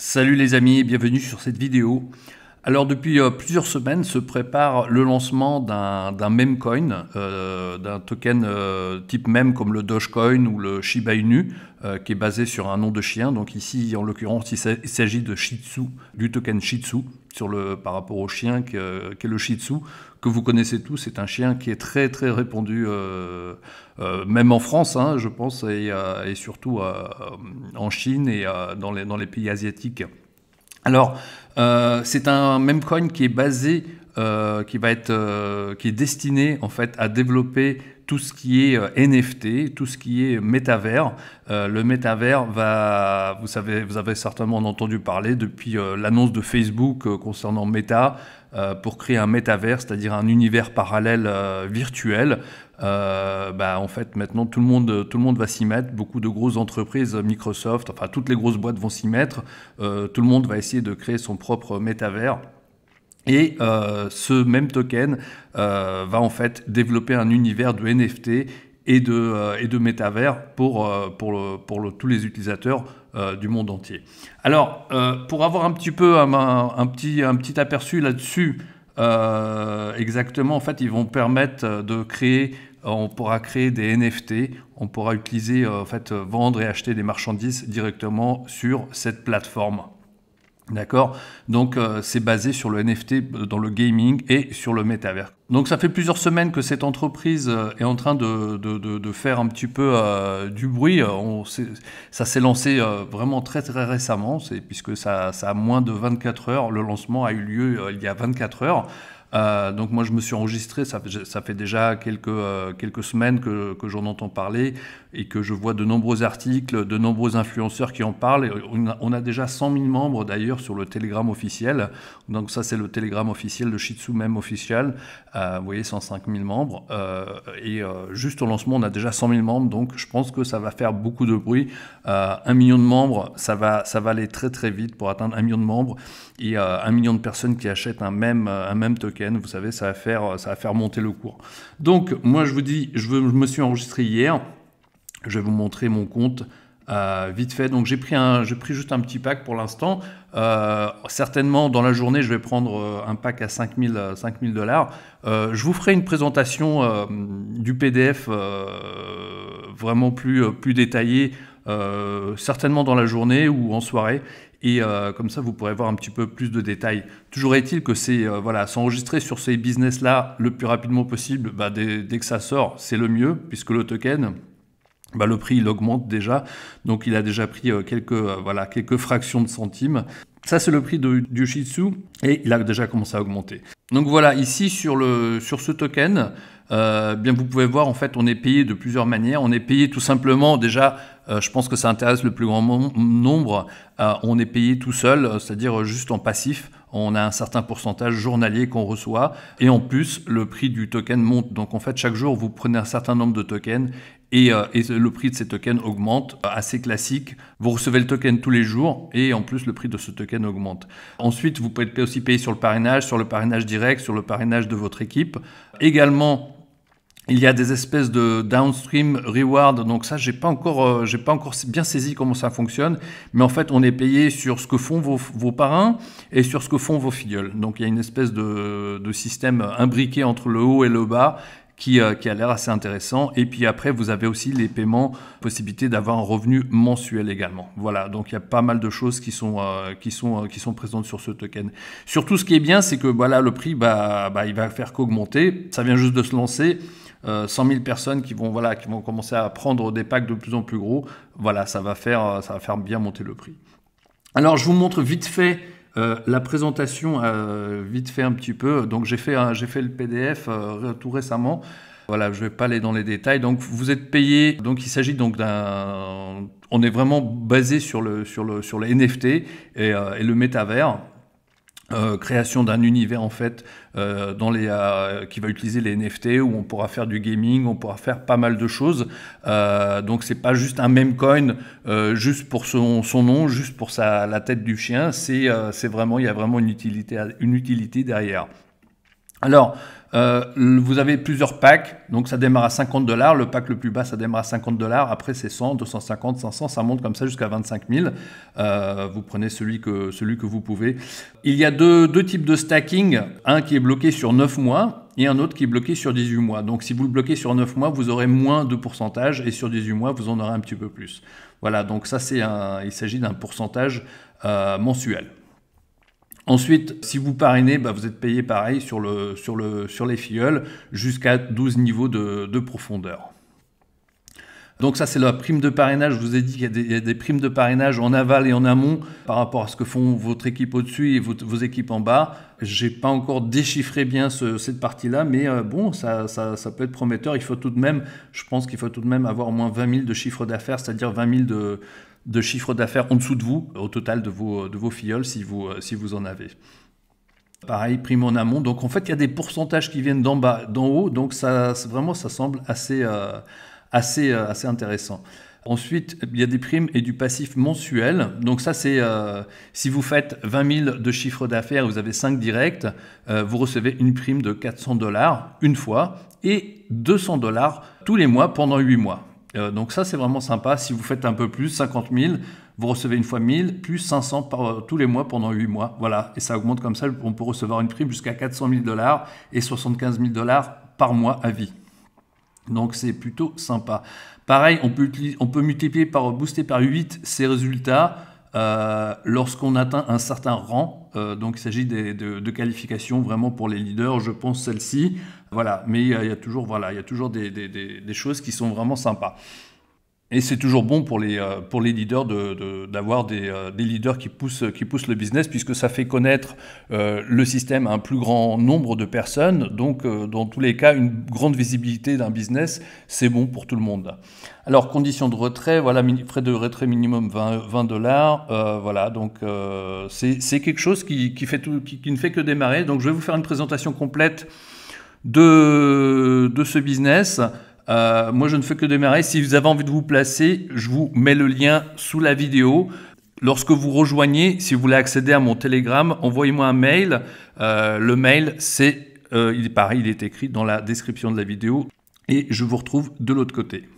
Salut les amis, bienvenue sur cette vidéo. Alors depuis plusieurs semaines se prépare le lancement d'un meme coin, d'un token type meme comme le Dogecoin ou le Shiba Inu, qui est basé sur un nom de chien. Donc ici en l'occurrence il s'agit de Shih Tzu, du token Shih Tzu par rapport au chien qui est le Shih Tzu, que vous connaissez tous. C'est un chien qui est très très répandu, même en France, hein, je pense, et surtout en Chine et dans les pays asiatiques. Alors, c'est un meme coin qui est basé, qui est destiné en fait à développer tout ce qui est NFT, tout ce qui est métavers. Le métavers vous avez certainement entendu parler depuis l'annonce de Facebook concernant Meta pour créer un métavers, c'est-à-dire un univers parallèle virtuel. En fait, maintenant, tout le monde va s'y mettre. Beaucoup de grosses entreprises, Microsoft, enfin, toutes les grosses boîtes vont s'y mettre. Tout le monde va essayer de créer son propre métavers. Et ce même token va en fait développer un univers de NFT et de métavers pour tous les utilisateurs du monde entier. Alors, pour avoir un petit peu un petit aperçu là-dessus, exactement, en fait, ils vont permettre de créer. On pourra créer des NFT, on pourra utiliser, en fait, vendre et acheter des marchandises directement sur cette plateforme. D'accord? Donc, c'est basé sur le NFT dans le gaming et sur le métavers. Donc, ça fait plusieurs semaines que cette entreprise est en train de faire un petit peu du bruit. Ça s'est lancé vraiment très très récemment, puisque ça a moins de 24 heures. Le lancement a eu lieu il y a 24 heures. Donc moi je me suis enregistré, ça fait déjà quelques semaines que j'en entends parler et que je vois de nombreux articles, de nombreux influenceurs qui en parlent. Et on a déjà 100 000 membres d'ailleurs sur le Telegram officiel. Donc ça c'est le Telegram officiel de Shih Tzu même officiel. Vous voyez, 105 000 membres. Juste au lancement on a déjà 100 000 membres, donc je pense que ça va faire beaucoup de bruit. 1 million de membres, ça va aller très très vite pour atteindre 1 million de membres. Et 1 million de personnes qui achètent un même token, vous savez, ça va faire monter le cours. Donc, moi, je vous dis, je me suis enregistré hier. Je vais vous montrer mon compte vite fait. Donc, j'ai pris juste un petit pack pour l'instant. Certainement, dans la journée, je vais prendre un pack à 5 000 $. Je vous ferai une présentation du PDF vraiment plus détaillée, certainement dans la journée ou en soirée. Et comme ça, vous pourrez voir un petit peu plus de détails. Toujours est-il que c'est s'enregistrer sur ces business-là le plus rapidement possible, dès que ça sort, c'est le mieux, puisque le token, le prix, il augmente déjà. Donc, il a déjà pris quelques fractions de centimes. Ça, c'est le prix du Shih Tzu et il a déjà commencé à augmenter. Donc voilà, ici sur ce token, vous pouvez voir, en fait, on est payé de plusieurs manières. On est payé tout simplement, déjà, je pense que ça intéresse le plus grand nombre, on est payé tout seul, c'est-à-dire juste en passif. On a un certain pourcentage journalier qu'on reçoit et en plus, le prix du token monte. Donc en fait, chaque jour, vous prenez un certain nombre de tokens et le prix de ces tokens augmente, assez classique. Vous recevez le token tous les jours et en plus, le prix de ce token augmente. Ensuite, vous pouvez être aussi payé sur le parrainage direct, sur le parrainage de votre équipe. Également, il y a des espèces de downstream reward, donc ça j'ai pas encore bien saisi comment ça fonctionne, mais en fait on est payé sur ce que font vos parrains et sur ce que font vos filleuls. Donc il y a une espèce de système imbriqué entre le haut et le bas qui a l'air assez intéressant. Et puis après vous avez aussi les paiements, possibilité d'avoir un revenu mensuel également. Voilà, donc il y a pas mal de choses qui sont présentes sur ce token. Surtout ce qui est bien, c'est que le prix il va faire qu'augmenter. Ça vient juste de se lancer. 100 000 personnes qui vont commencer à prendre des packs de plus en plus gros. Voilà, ça va faire bien monter le prix. Alors, je vous montre vite fait la présentation, vite fait un petit peu. Donc, j'ai fait le PDF tout récemment. Voilà, je ne vais pas aller dans les détails. Donc, vous êtes payé. Donc, il s'agit donc on est vraiment basé sur les NFT et le métavers. Création d'un univers en fait qui va utiliser les NFT où on pourra faire du gaming, on pourra faire pas mal de choses. Donc c'est pas juste un meme coin juste pour son nom, juste pour la tête du chien. Il y a vraiment une utilité derrière. Alors, vous avez plusieurs packs, donc ça démarre à 50 $. Le pack le plus bas, ça démarre à 50 $. Après, c'est 100, 250, 500, ça monte comme ça jusqu'à 25 000. Vous prenez celui que vous pouvez. Il y a deux types de stacking. Un qui est bloqué sur 9 mois et un autre qui est bloqué sur 18 mois. Donc, si vous le bloquez sur 9 mois, vous aurez moins de pourcentage et sur 18 mois, vous en aurez un petit peu plus. Voilà, donc ça, il s'agit d'un pourcentage mensuel. Ensuite, si vous parrainez, vous êtes payé pareil sur les filleuls jusqu'à 12 niveaux de profondeur. Donc ça, c'est la prime de parrainage. Je vous ai dit qu'il y a des primes de parrainage en aval et en amont par rapport à ce que font votre équipe au-dessus et vos équipes en bas. Je n'ai pas encore déchiffré bien cette partie-là, mais bon, ça peut être prometteur. Je pense qu'il faut tout de même avoir au moins 20 000 de chiffre d'affaires, c'est-à-dire 20 000 de chiffre d'affaires en dessous de vous, au total de vos filleuls, si vous en avez. Pareil, prime en amont. Donc en fait, il y a des pourcentages qui viennent d'en bas, d'en haut. Donc ça semble assez intéressant. Ensuite, il y a des primes et du passif mensuel. Donc ça, c'est si vous faites 20 000 de chiffre d'affaires, vous avez 5 directs, vous recevez une prime de 400 $ une fois et 200 $ tous les mois pendant 8 mois. Donc ça, c'est vraiment sympa. Si vous faites un peu plus, 50 000, vous recevez une fois 1000, plus 500 tous les mois pendant 8 mois. Voilà, et ça augmente comme ça. On peut recevoir une prime jusqu'à 400 000 $ et 75 000 $ par mois à vie. Donc c'est plutôt sympa. Pareil, on peut multiplier booster par 8 ces résultats lorsqu'on atteint un certain rang. Donc il s'agit de qualifications vraiment pour les leaders, je pense celle-ci. Voilà, mais il y a toujours des choses qui sont vraiment sympas. Et c'est toujours bon pour les leaders d'avoir des leaders qui poussent le business, puisque ça fait connaître le système à un plus grand nombre de personnes. Donc, dans tous les cas, une grande visibilité d'un business, c'est bon pour tout le monde. Alors, conditions de retrait, voilà, frais de retrait minimum 20 $. Voilà, donc c'est quelque chose qui ne fait que démarrer. Donc, je vais vous faire une présentation complète de ce business. Moi, je ne fais que démarrer. Si vous avez envie de vous placer, je vous mets le lien sous la vidéo. Lorsque vous rejoignez, si vous voulez accéder à mon Telegram, envoyez-moi un mail. Le mail, il est écrit dans la description de la vidéo. Et je vous retrouve de l'autre côté.